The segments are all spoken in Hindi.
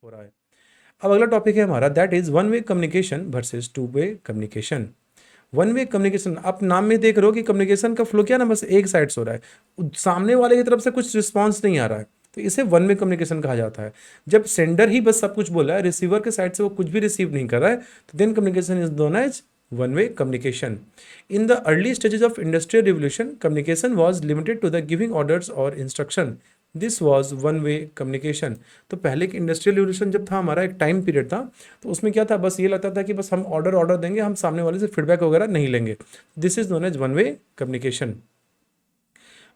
हो रहा है। अब अगला टॉपिक है हमारा, that is one way communication versus two way communication. One way communication, आप नाम में देख रहे हो कि कम्युनिकेशन का फ्लो क्या ना, बस एक साइड से हो रहा है, सामने वाले की तरफ से कुछ रिस्पॉन्स नहीं आ रहा है, तो इसे वन वे कम्युनिकेशन कहा जाता है। जब सेंडर ही बस सब कुछ बोला है, रिसीवर के साइड से वो कुछ भी रिसीव नहीं कर रहा है, तो then communication is known as one way communication. In the early stages of industrial revolution, communication was limited to the giving orders or instruction. This was one way communication. तो पहले के इंडस्ट्रियल रिवोल्यूशन जब था, हमारा एक टाइम पीरियड था, तो उसमें क्या था, बस ये लगता था कि बस हम ऑर्डर देंगे, हम सामने वाले से फीडबैक वगैरह नहीं लेंगे। This is known as one way communication.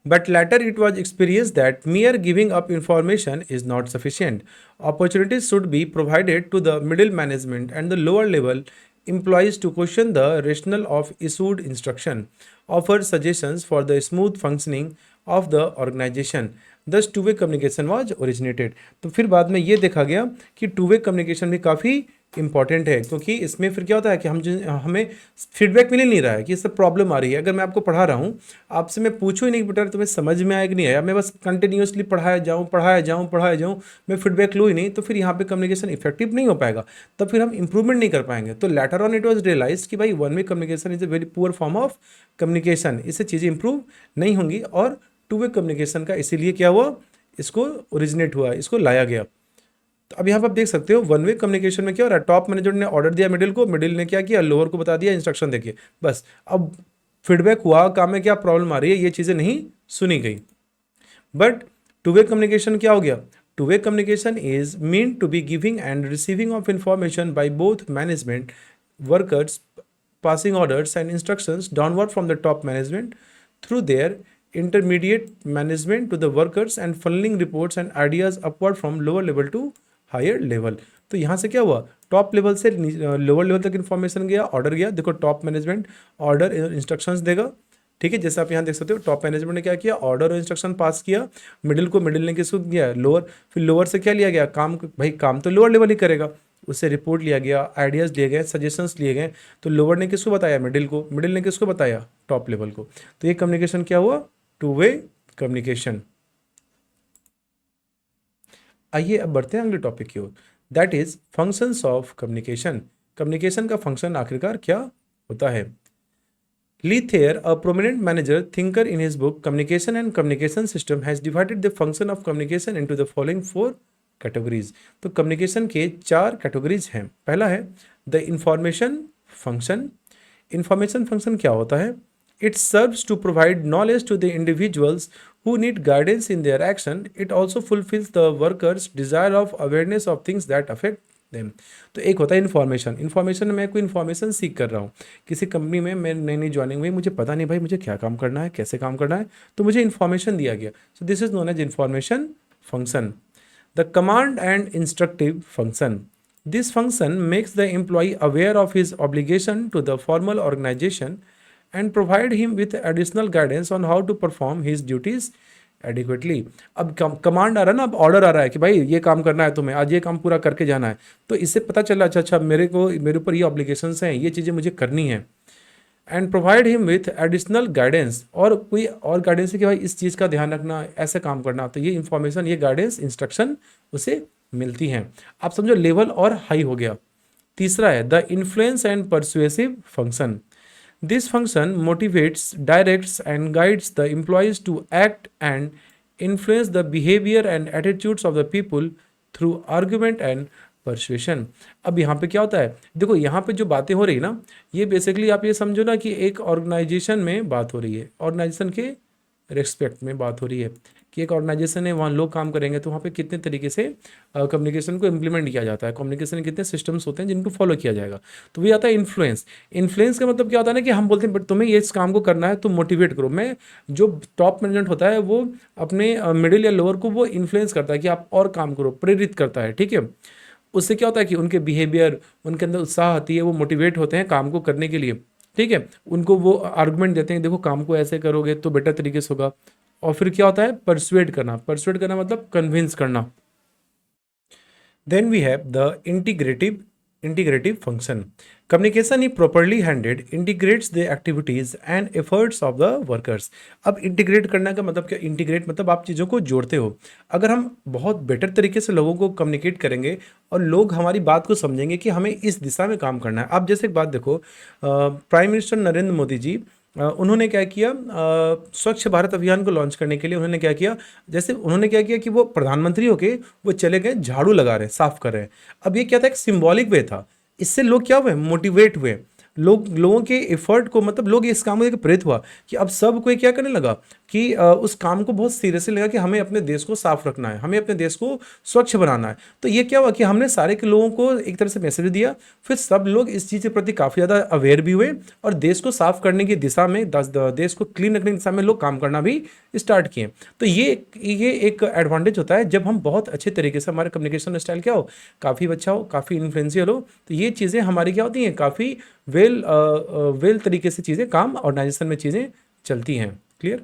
But later it was experienced that mere giving up information is not sufficient. Opportunities should be provided to the middle management and the lower level employees to question the rationale of issued instruction, offer suggestions for the smooth functioning of the organization. Thus two-way communication was originated. तो फिर बाद में ये देखा गया कि टू-वे कम्युनिकेशन भी काफ़ी इंपॉर्टेंट है, क्योंकि इसमें फिर क्या होता है कि हमें फीडबैक मिल नहीं रहा है कि इससे प्रॉब्लम आ रही है। अगर मैं आपको पढ़ा रहा हूँ, आपसे मैं पूछूँ ही नहीं बेटा तुम्हें समझ में आया कि नहीं आया, मैं बस कंटिन्यूसली पढ़ाया जाऊँ, मैं फीडबैक लूँ ही नहीं, तो फिर यहाँ पे कम्युनिकेशन इफेक्टिव नहीं हो पाएगा, तब फिर हम इंप्रूवमेंट नहीं कर पाएंगे। तो later on it was realize कि भाई one way communication is a very poor form of communication, इससे चीज़ें इंप्रूव नहीं होंगी, और टू वे कम्युनिकेशन का इसीलिए क्या हुआ, इसको ओरिजिनेट हुआ, इसको लाया गया। तो अब यहाँ पर आप देख सकते हो वन वे कम्युनिकेशन में क्या हो रहा है, टॉप मैनेजर ने ऑर्डर दिया मिडिल को, मिडिल ने क्या किया, लोअर को बता दिया इंस्ट्रक्शन देखिए, बस अब फीडबैक हुआ, काम में क्या प्रॉब्लम आ रही है, ये चीज़ें नहीं सुनी गई। बट टू वे कम्युनिकेशन क्या हो गया, two way communication is mean to be giving and receiving of information by both management workers, passing orders and instructions downward from the top management through their intermediate management to the workers and funneling reports and ideas upward from lower level to higher level. तो यहाँ से क्या हुआ, टॉप लेवल से लोअर लेवल तक इन्फॉर्मेशन गया, ऑर्डर गया, देखो टॉप मैनेजमेंट ऑर्डर इंस्ट्रक्शंस देगा, ठीक है, जैसे आप यहाँ देख सकते हो टॉप मैनेजमेंट ने क्या किया, ऑर्डर और इंस्ट्रक्शन पास किया, मिडिल ने किसको दिया, लोअर, फिर लोअर से क्या लिया गया, काम, भाई काम तो लोअर लेवल ही करेगा, उससे रिपोर्ट लिया गया, आइडियाज़ लिए गए, सजेशंस लिए गए, तो लोअर ने किसको बताया, मिडिल ने किसको बताया, टॉप लेवल को। तो ये कम्युनिकेशन क्या हुआ, टू वे कम्युनिकेशन। आइए अब बढ़ते हैं अगले टॉपिक की ओर, that is functions of communication. Communication का फंक्शन आखिरकार क्या होता है। Lee Thayer, a prominent manager thinker in his book Communication and Communication System, has divided the function of communication into the following four categories. तो कम्युनिकेशन के चार कैटेगरीज हैं। पहला है the information function. Information function क्या होता है, it serves to provide knowledge to the individuals who need guidance in their action. It also fulfills the workers' desire of awareness of things that affect them. तो एक होता है इन्फॉर्मेशन। इन्फॉर्मेशन में मैं कोई इन्फॉर्मेशन सीख कर रहा हूँ, किसी कंपनी में मैं नई ज्वाइनिंग हुई, मुझे पता नहीं भाई मुझे क्या काम करना है, कैसे काम करना है, तो मुझे इन्फॉर्मेशन दिया गया, so this is known as information function. The command and instructive function. This function makes the employee aware of his obligation to the formal organization and provide him with additional guidance on how to perform his duties adequately. अब कमांड आ रहा है ना, अब ऑर्डर आ रहा है कि भाई ये काम करना है तुम्हें, आज ये काम पूरा करके जाना है, तो इससे पता चला अच्छा मेरे ऊपर ये ऑब्लिगेशंस हैं, ये चीज़ें मुझे करनी है, and provide him with additional guidance, और कोई और गाइडेंस है कि भाई इस चीज़ का ध्यान रखना, ऐसे काम करना, तो ये इंफॉर्मेशन, ये गाइडेंस, इंस्ट्रक्शन उसे मिलती हैं। आप समझो लेवल और हाई हो गया। तीसरा है the influence and persuasive function. This function motivates, directs and guides the employees to act and influence the behaviour and attitudes of the people through argument and persuasion. अब यहाँ पे क्या होता है, देखो यहाँ पे जो बातें हो रही है ना, ये बेसिकली आप ये समझो ना कि एक ऑर्गेनाइजेशन में बात हो रही है, ऑर्गेनाइजेशन के रेस्पेक्ट में बात हो रही है कि एक ऑर्गेनाइजेशन है, वहाँ लोग काम करेंगे, तो वहाँ पे कितने तरीके से कम्युनिकेशन को इम्प्लीमेंट किया जाता है, कम्युनिकेशन के कितने सिस्टम्स होते हैं जिनको फॉलो किया जाएगा। तो वही आता है इन्फ्लुएंस। इन्फ्लुएंस का मतलब क्या होता है ना कि हम बोलते हैं बट तुम्हें ये इस काम को करना है, तुम मोटिवेट करो। मैं जो टॉप मैनेजमेंट होता है वो अपने मिडिल या लोअर को वो इन्फ्लुएंस करता है कि आप और काम करो, प्रेरित करता है, ठीक है। उससे क्या होता है कि उनके बिहेवियर, उनके अंदर उत्साह आती है, वो मोटिवेट होते हैं काम को करने के लिए, ठीक है। उनको वो आर्गुमेंट देते हैं, देखो काम को ऐसे करोगे तो बेटर तरीके से होगा। और फिर क्या होता है, परसुएड करना। मतलब कन्विंस करना। Then we have the integrative integrative function. Communication, if properly handled, integrates the activities and efforts of the workers. अब इंटीग्रेट करने का मतलब क्या? इंटीग्रेट मतलब आप चीज़ों को जोड़ते हो। अगर हम बहुत बेटर तरीके से लोगों को कम्युनिकेट करेंगे और लोग हमारी बात को समझेंगे कि हमें इस दिशा में काम करना है। आप जैसे एक बात देखो, प्राइम मिनिस्टर नरेंद्र मोदी जी, उन्होंने क्या किया, स्वच्छ भारत अभियान को लॉन्च करने के लिए उन्होंने क्या किया, जैसे उन्होंने क्या किया कि वो प्रधानमंत्री होके वो चले गए झाड़ू लगा रहे हैं, साफ कर रहे हैं। अब ये क्या था, एक सिंबॉलिक वे था। इससे लोग क्या हुए, मोटिवेट हुए। लोगों के एफर्ट को, मतलब लोग इस काम को देख प्रेरित हुआ कि अब सब कोई क्या करने लगा कि उस काम को बहुत सीरियसली लगा कि हमें अपने देश को साफ रखना है, हमें अपने देश को स्वच्छ बनाना है। तो ये क्या हुआ कि हमने सारे के लोगों को एक तरह से मैसेज दिया, फिर सब लोग इस चीज़ के प्रति काफ़ी ज़्यादा अवेयर भी हुए और देश को साफ करने की दिशा में, देश को क्लीन रखने की दिशा में लोग काम करना भी स्टार्ट किए। तो ये एक एडवांटेज होता है जब हम बहुत अच्छे तरीके से, हमारा कम्युनिकेशन स्टाइल क्या हो, काफ़ी अच्छा हो, काफ़ी इन्फ्लुएंशियल हो। तो ये चीज़ें हमारी क्या होती हैं, काफ़ी वेल तरीके से चीज़ें, काम ऑर्गेनाइजेशन में चीज़ें चलती हैं। क्लियर?